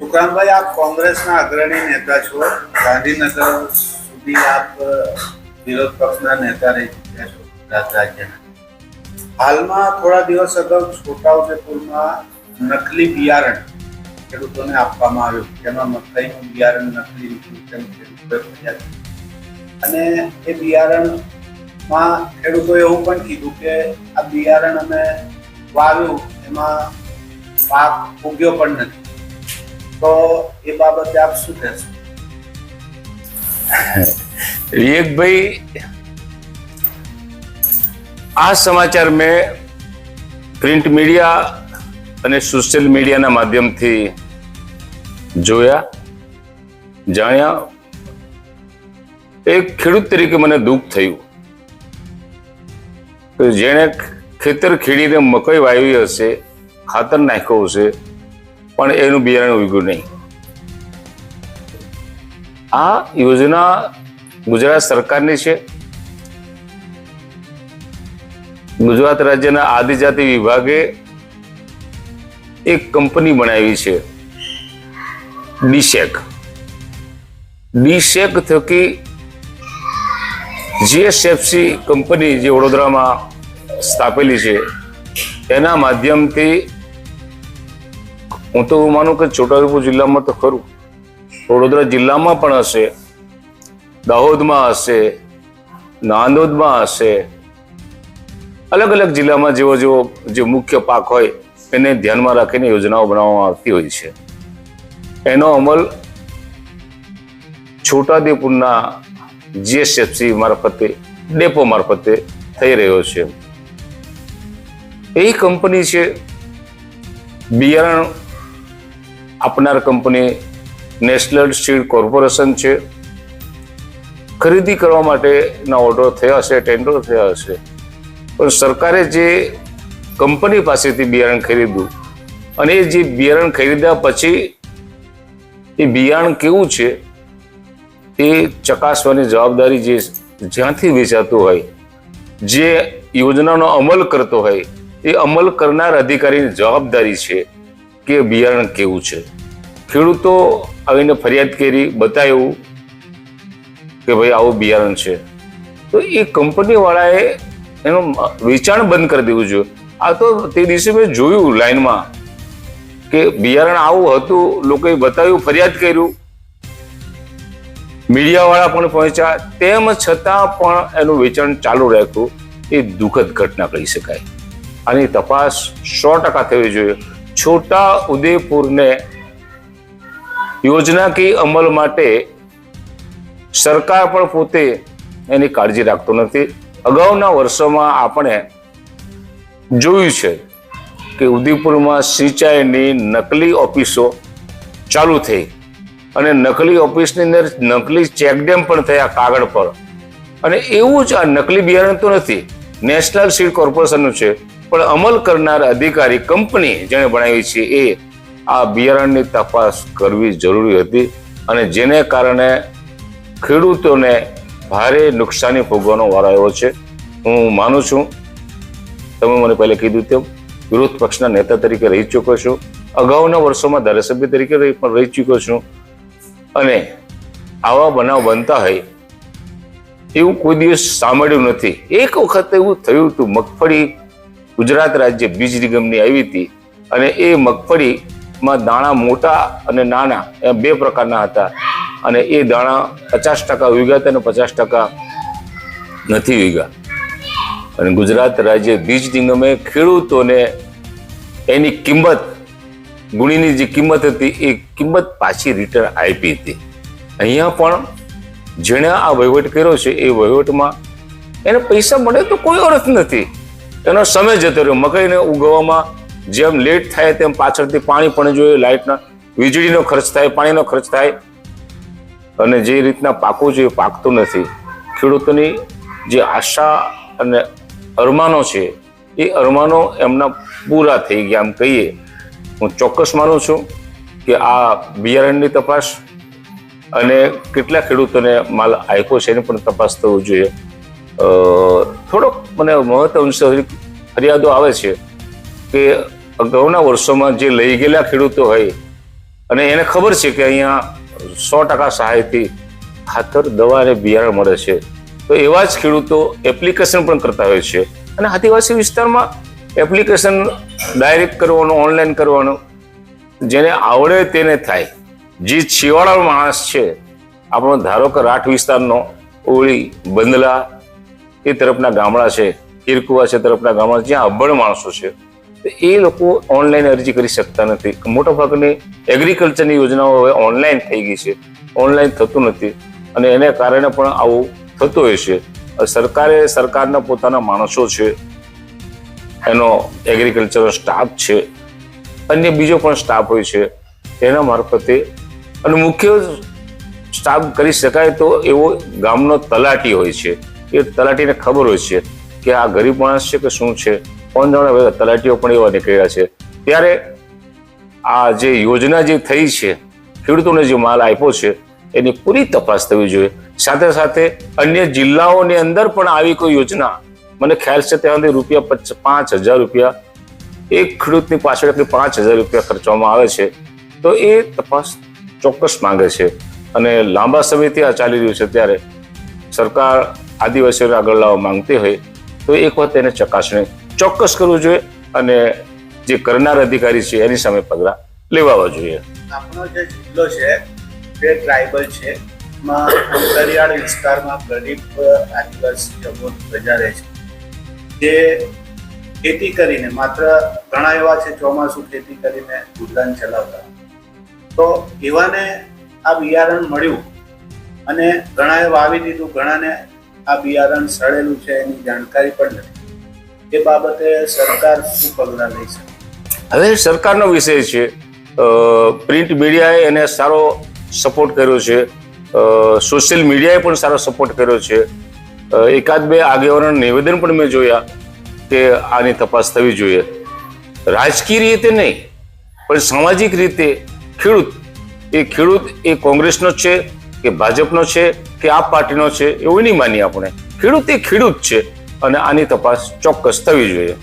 સુકાનભાઈ, આપ કોંગ્રેસના અગ્રણી નેતા છો. ગાંધીનગર સુધી આપ વિરોધ પક્ષના નેતા રહી ચૂક્યા છો ગુજરાત રાજ્યના. હાલમાં થોડા દિવસ અગાઉ છોટાઉદેપુરમાં નકલી બિયારણ ખેડૂતોને આપવામાં આવ્યું, જેમાં મકાઈનું બિયારણ નકલી નીકળ્યું ખેડૂતોએ ફરિયાદ કરી. અને એ બિયારણમાં ખેડૂતોએ એવું પણ કીધું કે આ બિયારણ અમે વાવ્યું, એમાં પાક ઉગ્યો પણ નથી. तो ये बाबत आप શું કહેશો? વિવેકભાઈ, આ સમાચાર મેં પ્રિન્ટ મીડિયા અને સોશિયલ મીડિયાના માધ્યમથી જોયા, જાણ્યા. એક ખેડૂત તરીકે મને દુઃખ થયું કે જેણે ખેતર ખેડીને મકાઈ વાવી હશે, ખાતર નાખ્યું હશે, પણ એનું બિયારણ ઉગ્યું નહીં. આ યોજના ગુજરાત સરકારની છે. ગુજરાત રાજ્યના આદિજાતિ વિભાગે એક કંપની બનાવી છે, ડીસેક થકી જીએસએફસી કંપની જે વડોદરામાં સ્થાપેલી છે, એના માધ્યમથી હું તો માનું કે છોટાઉદેપુર જિલ્લામાં તો ખરું, વડોદરા જિલ્લામાં પણ હશે, દાહોદમાં હશે, નાંદોદમાં હશે, અલગ અલગ જિલ્લામાં જેવો જે મુખ્ય પાક હોય એને ધ્યાનમાં રાખીને યોજનાઓ બનાવવામાં આવતી હોય છે. એનો અમલ છોટાઉદેપુરના જીએસએફસી મારફતે, ડેપો મારફતે થઈ રહ્યો છે. એ કંપની છે, બિયારણ આપનાર કંપની નેશનલ સીડ કોર્પોરેશન છે. ખરીદી કરવા માટેના ઓર્ડર થયા હશે, ટેન્ડર થયા હશે, પણ સરકારે જે કંપની પાસેથી બિયારણ ખરીદ્યું અને જે બિયારણ ખરીદ્યા પછી એ બિયારણ કેવું છે એ ચકાસવાની જવાબદારી જે જ્યાંથી વેચાતું હોય, જે યોજનાનો અમલ કરતો હોય, એ અમલ કરનાર અધિકારીની જવાબદારી છે કે બિયારણ કેવું છે. ખેડૂતો આવીને ફરિયાદ કરી, બતાવ્યું કે ભાઈ આવું બિયારણ છે, તો એ કંપનીવાળાએ એનું વેચાણ બંધ કરી દેવું જોઈએ. આ તો તે દિવસે મેં જોયું લાઈનમાં કે બિયારણ આવું હતું, લોકોએ બતાવ્યું, ફરિયાદ કર્યું, મીડિયાવાળા પણ પહોંચ્યા, તેમ છતાં પણ એનું વેચાણ ચાલુ રાખ્યું. એ દુઃખદ ઘટના કહી શકાય. આની તપાસ 100% થવી જોઈએ. છોટા ઉદેપુરને યોજનાકીય અમલ માટે સરકાર પણ પોતે એની કાળજી રાખતો નથી. અગાઉના વર્ષોમાં આપણે જોયું છે કે ઉદયપુરમાં સિંચાઈની નકલી ઓફિસો ચાલુ થઈ અને નકલી ઓફિસની અંદર નકલી ચેકડેમ પણ થયા કાગળ પર. અને એવું જ આ નકલી બિયારણ તો નથી, નેશનલ સીડ કોર્પોરેશનનું છે, પણ અમલ કરનાર અધિકારી, કંપની જેણે બનાવી છે, એ આ બિયારણની તપાસ કરવી જરૂરી હતી. અને જેને કારણે ખેડૂતોને ભારે નુકસાની ભોગવવાનો વારો આવ્યો છે. હું માનું છું, તમે મને પહેલા કીધું તેમ વિરોધ પક્ષના નેતા તરીકે રહી ચૂક્યો છું, અગાઉના વર્ષોમાં ધારાસભ્ય તરીકે પણ રહી ચૂક્યો છું, અને આવા બનાવ બનતા હોય એવું કોઈ દિવસ સાંભળ્યું નથી. એક વખત એવું થયું હતું, મગફળી ગુજરાત રાજ્ય બીજ નિગમની આવી હતી અને એ મગફળીમાં દાણા મોટા અને નાના એમ બે પ્રકારના હતા, અને એ દાણા 50% ઉગ્યા હતા અને 50% નથી ઉગ્યા. અને ગુજરાત રાજ્ય બીજ નિગમે ખેડૂતોને એની કિંમત, ગુણીની જે કિંમત હતી એ કિંમત પાછી રિટર્ન આપી હતી. અહીંયા પણ જેણે આ વહીવટ કર્યો છે એ વહીવટમાં એને પૈસા મળે તો કોઈ અર્થ નથી, એનો સમય જતો રહ્યો. મકાઈને ઉગવામાં જેમ લેટ થાય તેમ પાછળથી પાણી પણ જોઈએ, લાઇટના, વીજળીનો ખર્ચ થાય, પાણીનો ખર્ચ થાય, અને જે રીતના પાકવું જોઈએ પાકતું નથી. ખેડૂતોની જે આશા અને અરમાનો છે એ અરમાનો એમના પૂરા થઈ ગયા એમ કહીએ. હું ચોક્કસ માનું છું કે આ બિયારણની તપાસ અને કેટલા ખેડૂતોને માલ આપ્યો છે એની પણ તપાસ થવું જોઈએ. થોડોક મને મહત્વંશ ફરિયાદો આવે છે કે અગાઉના વર્ષોમાં જે લઈ ગયેલા ખેડૂતો હોય અને એને ખબર છે કે અહીંયા 100% સહાયથી ખાતર, દવા અને બિયારણ મળે છે, તો એવા જ ખેડૂતો એપ્લિકેશન પણ કરતા હોય છે. અને આદિવાસી વિસ્તારમાં એપ્લિકેશન ડાયરેક્ટ કરવાનું, ઓનલાઈન કરવાનું, જેને આવડે તેને થાય. જે છેવાડાનો માણસ છે, આપણો ધારો કે રાઠ વિસ્તારનો ઓળી, બંદલા એ તરફના ગામડા છે, કિરકુવા છે તરફના ગામડા, જ્યાં અભણ માણસો છે, તો એ લોકો ઓનલાઈન અરજી કરી શકતા નથી. મોટાભાગની એગ્રીકલ્ચરની યોજનાઓ હવે ઓનલાઈન થઈ ગઈ છે, ઓનલાઈન થતું નથી, અને એને કારણે પણ આવું થતું હોય છે. સરકારના પોતાના માણસો છે, એનો એગ્રીકલ્ચરનો સ્ટાફ છે, અન્ય બીજો પણ સ્ટાફ હોય છે, એના મારફતે, અને મુખ્ય સ્ટાફ કરી શકાય તો એવો ગામનો તલાટી હોય છે. એ તલાટીને ખબર હોય છે કે આ ગરીબ માણસ છે કે શું છે, કોણ જાણે. હવે તલાટીઓ પણ એવા નીકળ્યા છે. ત્યારે આ જે યોજના જે થઈ છે, ખેડૂતોને જે માલ આપ્યો છે, એની પૂરી તપાસ થવી જોઈએ. સાથે સાથે અન્ય જિલ્લાઓની અંદર પણ આવી કોઈ યોજના, મને ખ્યાલ છે ત્યાં સુધી ₹5,000 એક ખેડૂતની પાછળ 5,000 રૂપિયા ખર્ચવામાં આવે છે, તો એ તપાસ ચોક્કસ માંગે છે. અને લાંબા સમયથી આ ચાલી રહ્યું છે, ત્યારે સરકાર આદિવાસીઓને આગળ લાવવા માંગતી હોય તો એક વખત એને ચકાસણી ચોક્કસ કરવું જોઈએ, અને જે કરનાર અધિકારી છે એની સામે પગલાં લેવા જોઈએ. આપણો જે જિલ્લો છે તે ટ્રાઇબલ છે, એમાં અંતરિયાળ વિસ્તારમાં ગરીબ આદિવાસી પ્રજા રહે છે, જે ખેતી કરીને, માત્ર ઘણા એવા છે ચોમાસું ખેતી કરીને ગુજરાન ચલાવતા, તો એવાને આ બિયારણ મળ્યું અને ઘણાએ વાવી દીધું, ઘણાને આ બિયારણ સડેલું છે એની જાણકારી પણ નથી. એ બાબતે સરકાર શું પગલાં લઈ શકે? હવે સરકારનો વિષય છે. પ્રિન્ટ મીડિયાએ એને સારો સપોર્ટ કર્યો છે, સોશિયલ મીડિયાએ પણ સારો સપોર્ટ કર્યો છે. એકાદ બે આગેવાનોના નિવેદન પણ મેં જોયા કે આની તપાસ થવી જોઈએ. રાજકીય રીતે નહીં, પણ સામાજિક રીતે ખેડૂત એ કોંગ્રેસનો છે કે ભાજપનો છે કે આપ પાર્ટીનો છે એવું નહીં માનીએ આપણે. ખેડૂત એ ખેડૂત છે, અને આની તપાસ ચોક્કસ થવી જોઈએ.